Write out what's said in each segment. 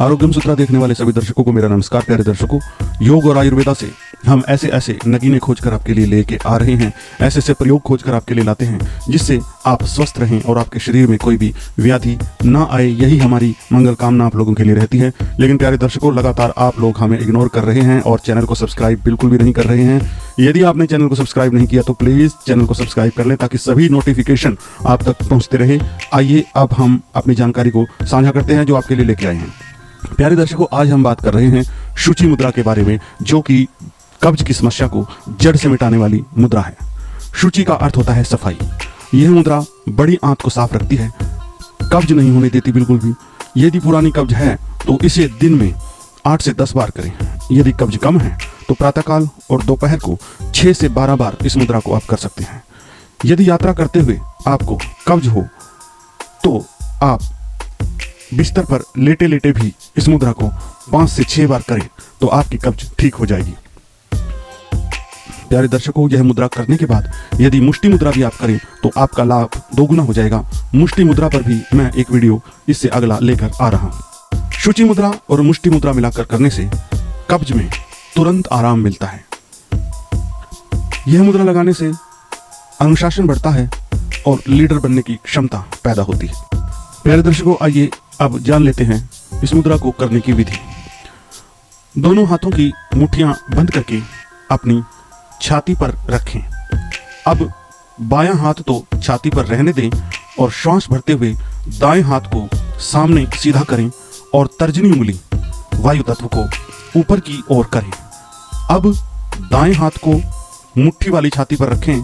आरोग्यम सूत्रा देखने वाले सभी दर्शकों को मेरा नमस्कार। प्यारे दर्शकों, योग और आयुर्वेदा से हम ऐसे ऐसे नगीने खोजकर आपके लिए लेके आ रहे हैं, ऐसे ऐसे प्रयोग खोजकर आपके लिए लाते हैं जिससे आप स्वस्थ रहें और आपके शरीर में कोई भी व्याधि ना आए। यही हमारी मंगल कामना आप लोगों के लिए रहती है। लेकिन प्यारे दर्शकों, लगातार आप लोग हमें इग्नोर कर रहे हैं और चैनल को सब्सक्राइब बिल्कुल भी नहीं कर रहे हैं। यदि आपने चैनल को सब्सक्राइब नहीं किया तो प्लीज चैनल को सब्सक्राइब कर लें ताकि सभी नोटिफिकेशन आप तक पहुंचते रहे। आइए अब हम अपनी जानकारी को साझा करते हैं जो आपके लिए लेके आए हैं। प्यारे दर्शकों, आज हम बात कर रहे हैं शुचि मुद्रा के बारे में, जो कि कब्ज की समस्या को जड़ से मिटाने वाली मुद्रा है। शुचि का अर्थ होता है सफाई। यह मुद्रा बड़ी आंत को साफ रखती है, कब्ज नहीं होने देती बिल्कुल भी। यदि पुरानी कब्ज है तो इसे दिन में 8 से 10 बार करें। यदि कब्ज कम है तो प्रातःकाल और दोपहर को 6 से 12 बार इस मुद्रा को आप कर सकते हैं। यदि यात्रा करते हुए आपको कब्ज हो तो आप बिस्तर पर लेटे लेटे भी इस मुद्रा को 5 से 6 बार करें तो आपकी कब्ज ठीक हो जाएगी। प्यारे दर्शकों, यह मुद्रा करने के बाद यदि मुष्टि मुद्रा भी आप करें तो आपका लाभ दोगुना हो जाएगा। मुष्टि मुद्रा पर भी मैं एक वीडियो इससे अगला लेकर आ रहा हूं। शुचि मुद्रा और मुष्टि मुद्रा मिलाकर करने से कब्ज में तुरंत आराम मिलता है। यह मुद्रा लगाने से अनुशासन बढ़ता है और लीडर बनने की क्षमता पैदा होती है। प्यारे दर्शकों, आइए अब जान लेते हैं इस मुद्रा को करने की विधि। दोनों हाथों की मुट्ठियां बंद करके अपनी छाती पर रखें। अब बायां हाथ तो छाती पर रहने दें और श्वास भरते हुए दाएं हाथ को सामने सीधा करें और तर्जनी उंगली वायु तत्व को ऊपर की ओर करें। अब दाएं हाथ को मुट्ठी वाली छाती पर रखें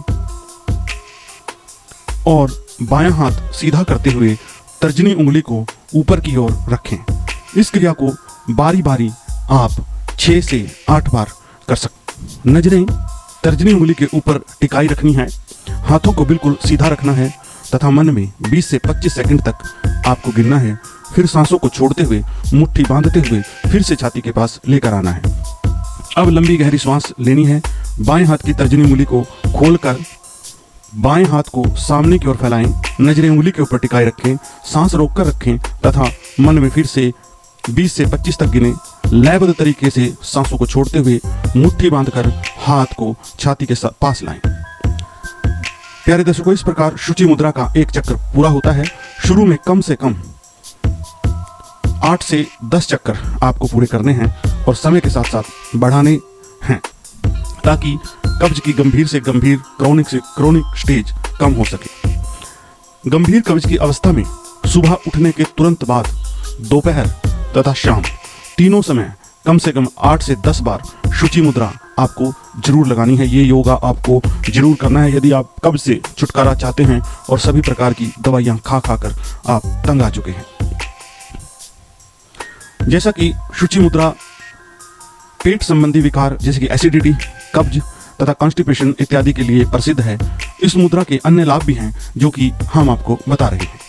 और बायां हाथ सीधा करते हुए तर्जनी उंगली को ऊपर की ओर रखें। इस क्रिया को बारी बारी आप 6 से 8 बार कर सकते। नजरें तर्जनी उंगली के ऊपर टिकाई रखनी है, हाथों को बिल्कुल सीधा रखना है तथा मन में 20 से 25 सेकंड तक आपको गिनना है। फिर सांसों को छोड़ते हुए मुट्ठी बांधते हुए फिर से छाती के पास लेकर आना है। अब लंबी गहरी श्वास लेनी है। बाएं हाथ की तर्जनी उंगली को खोलकर बाएं हाथ को सामने की ओर फैलाएं, नजरें उंगली के ऊपर टिकाए रखें, सांस रोककर रखें तथा मन में फिर से 20 से 25 तक गिने। लयबद्ध तरीके से सांसों को छोड़ते हुए मुट्ठी बांधकर हाथ को छाती के पास लाएं। प्यारे दर्शकों, इस प्रकार शुचि मुद्रा का एक चक्कर पूरा होता है। शुरू में कम से कम 8 से 10 चक्कर आपको पूरे करने हैं और समय के साथ साथ बढ़ाने हैं ताकि कब्ज की गंभीर से गंभीर, क्रोनिक से क्रोनिक स्टेज कम हो सके। गंभीर कब्ज की अवस्था में सुबह उठने के तुरंत बाद, दोपहर तथा शाम तीनों समय कम से कम 8 से 10 बार शुचि मुद्रा आपको जरूर लगानी है। ये योगा आपको जरूर करना है यदि आप कब्ज से छुटकारा चाहते हैं और सभी प्रकार की दवाइयां खा कर आप तंग आ चुके हैं। जैसा कि शुचि मुद्रा पेट संबंधी विकार जैसे कि एसिडिटी, कब्ज तथा कॉन्स्टिपेशन इत्यादि के लिए प्रसिद्ध है, इस मुद्रा के अन्य लाभ भी हैं जो कि हम आपको बता रहे हैं।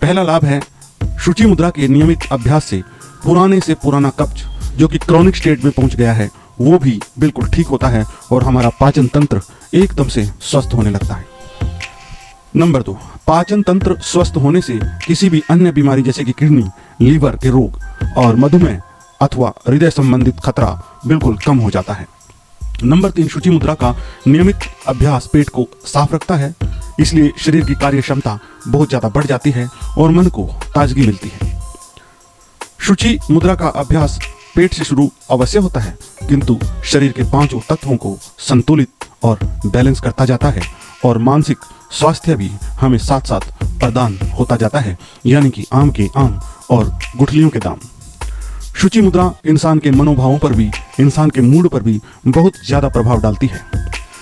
पहला लाभ है, शुचि मुद्रा के नियमित अभ्यास से पुराने से पुराना कब्ज जो कि क्रोनिक स्टेट में पहुंच गया है वो भी बिल्कुल ठीक होता है और हमारा पाचन तंत्र एकदम से स्वस्थ होने लगता है। नंबर 2, पाचन तंत्र स्वस्थ होने से किसी भी अन्य बीमारी जैसे कि किडनी, लीवर के रोग और मधुमेह अथवा हृदय संबंधित खतरा बिल्कुल कम हो जाता है। नंबर 3, शुचि मुद्रा का नियमित अभ्यास पेट को साफ रखता है, इसलिए शरीर की कार्य क्षमता बहुत ज्यादा बढ़ जाती है और मन को ताजगी मिलती है। शुचि मुद्रा का अभ्यास पेट से शुरू अवश्य होता है किंतु शरीर के 5 तत्वों को संतुलित और बैलेंस करता जाता है और मानसिक स्वास्थ्य भी हमें साथ साथ प्रदान होता जाता है, यानी कि आम के आम और गुठलियों के दाम। शुचि मुद्रा इंसान के मनोभावों पर भी, इंसान के मूड पर भी बहुत ज्यादा प्रभाव डालती है।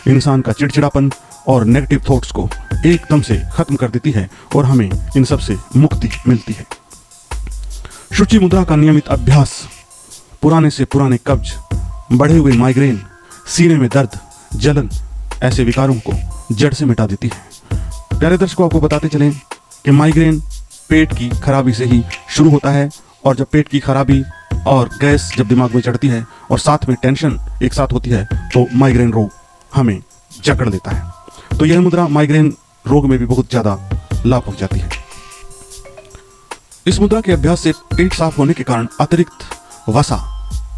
इंसान का चिड़चिड़ापन और नेगेटिव थॉट्स को एकदम से खत्म कर देती है और हमें इन सब से मुक्ति मिलती है। शुचि मुद्रा का नियमित अभ्यास पुराने से पुराने कब्ज, बढ़े हुए माइग्रेन, सीने में दर्द, जलन ऐसे विकारों को जड़ से मिटा देती है। प्यारे दर्शकों, आपको बताते चलें कि माइग्रेन पेट की खराबी से ही शुरू होता है और जब पेट की खराबी और गैस जब दिमाग में चढ़ती है और साथ में टेंशन एक साथ होती है तो माइग्रेन रोग हमें जकड़ लेता है। तो यह मुद्रा माइग्रेन रोग में भी बहुत ज्यादा लाभ पहुंचाती है। इस मुद्रा के अभ्यास से पेट साफ होने के कारण अतिरिक्त वसा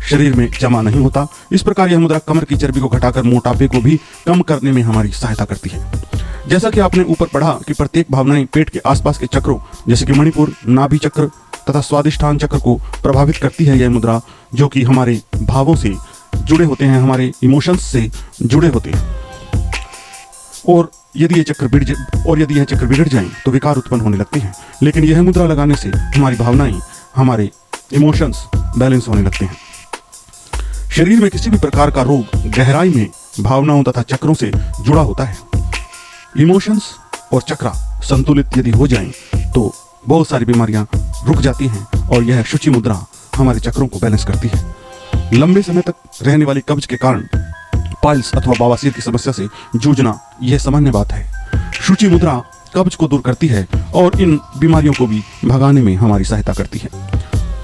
शरीर में जमा नहीं होता। इस प्रकार यह मुद्रा कमर की चर्बी को घटाकर मोटापे को भी कम करने में हमारी सहायता करती है। जैसा कि आपने ऊपर पढ़ा कि प्रत्येक भावनाएं पेट के आसपास के चक्रों जैसे कि मणिपुर, नाभि चक्र तथा स्वादिष्ठान चक्र को प्रभावित करती है। यह मुद्रा जो कि हमारे भावों से जुड़े होते हैं, हमारे इमोशंस से जुड़े होते हैं, और यदि यह चक्र बिगड़ जाएं तो विकार उत्पन्न होने लगते हैं। लेकिन यह मुद्रा लगाने से हमारी भावनाएं, हमारे इमोशंस बैलेंस होने लगते हैं। शरीर में किसी भी प्रकार का रोग गहराई में भावनाओं तथा चक्रों से जुड़ा होता है। इमोशंस और चक्रा संतुलित यदि हो जाएं तो बहुत सारी बीमारियां रुक जाती हैं और यह शुचि मुद्रा हमारे चक्रों को बैलेंस करती है। लंबे समय तक रहने वाली कब्ज के कारण पाइल्स अथवा बवासीर की समस्या से जूझना यह सामान्य बात है। शुचि मुद्रा कब्ज को दूर करती है और इन बीमारियों को भी भगाने में हमारी सहायता करती है।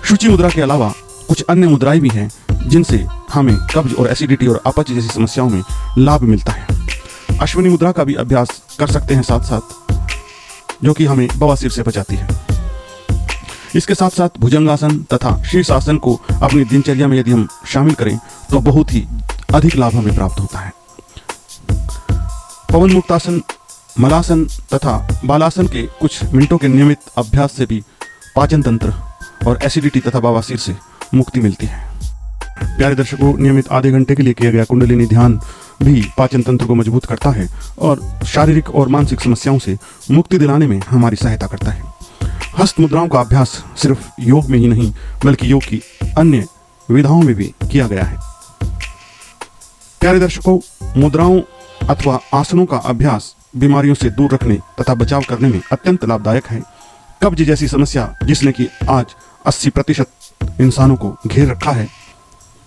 शुचि मुद्रा के अलावा कुछ अन्य मुद्राएं भी हैं जिनसे हमें कब्ज और एसिडिटी और अपच जैसी समस्याओं में लाभ मिलता है। अश्विनी मुद्रा का भी अभ्यास कर सकते हैं साथ साथ, जो कि हमें बवासीर से बचाती है। इसके साथ साथ भुजंगासन तथा शीर्षासन को अपनी दिनचर्या में यदि हम शामिल करें तो बहुत ही अधिक लाभ हमें प्राप्त होता है। पवन मुक्तासन, मलासन तथा बालासन के कुछ मिनटों के नियमित अभ्यास से भी पाचन तंत्र और एसिडिटी तथा बवासीर से मुक्ति मिलती है। प्यारे दर्शकों, नियमित आधे घंटे के लिए किया गया कुंडलिनी ध्यान भी पाचन तंत्र को मजबूत करता है और शारीरिक और मानसिक समस्याओं से मुक्ति दिलाने में हमारी सहायता करता है। हस्त मुद्राओं का अभ्यास सिर्फ योग में ही नहीं बल्कि योग की अन्य विधाओं में भी किया गया है। प्यारे दर्शकों, मुद्राओं अथवा आसनों का अभ्यास बीमारियों से दूर रखने तथा बचाव करने में अत्यंत लाभदायक है। कब्ज जैसी समस्या जिसने कि आज 80% इंसानों को घेर रखा है,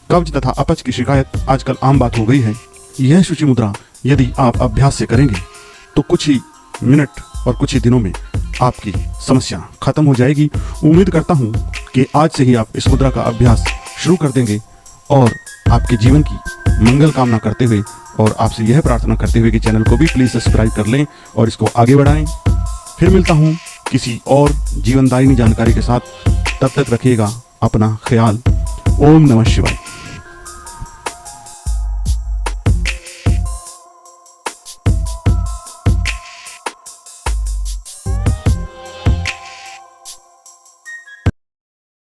कब्ज तथा अपच की शिकायत आजकल आम बात हो गई है। यह शुचि मुद्रा यदि आप अभ्यास से करेंगे तो कुछ ही मिनट और कुछ ही दिनों में आपकी समस्या खत्म हो जाएगी। उम्मीद करता हूं कि आज से ही आप इस मुद्रा का अभ्यास शुरू कर देंगे और आपके जीवन की मंगल कामना करते हुए और आपसे यह प्रार्थना करते हुए कि चैनल को भी प्लीज सब्सक्राइब कर लें और इसको आगे बढ़ाएं। फिर मिलता हूं किसी और जीवनदायिनी जानकारी के साथ। तब तक रखिएगा अपना ख्याल। ओम नमः शिवाय।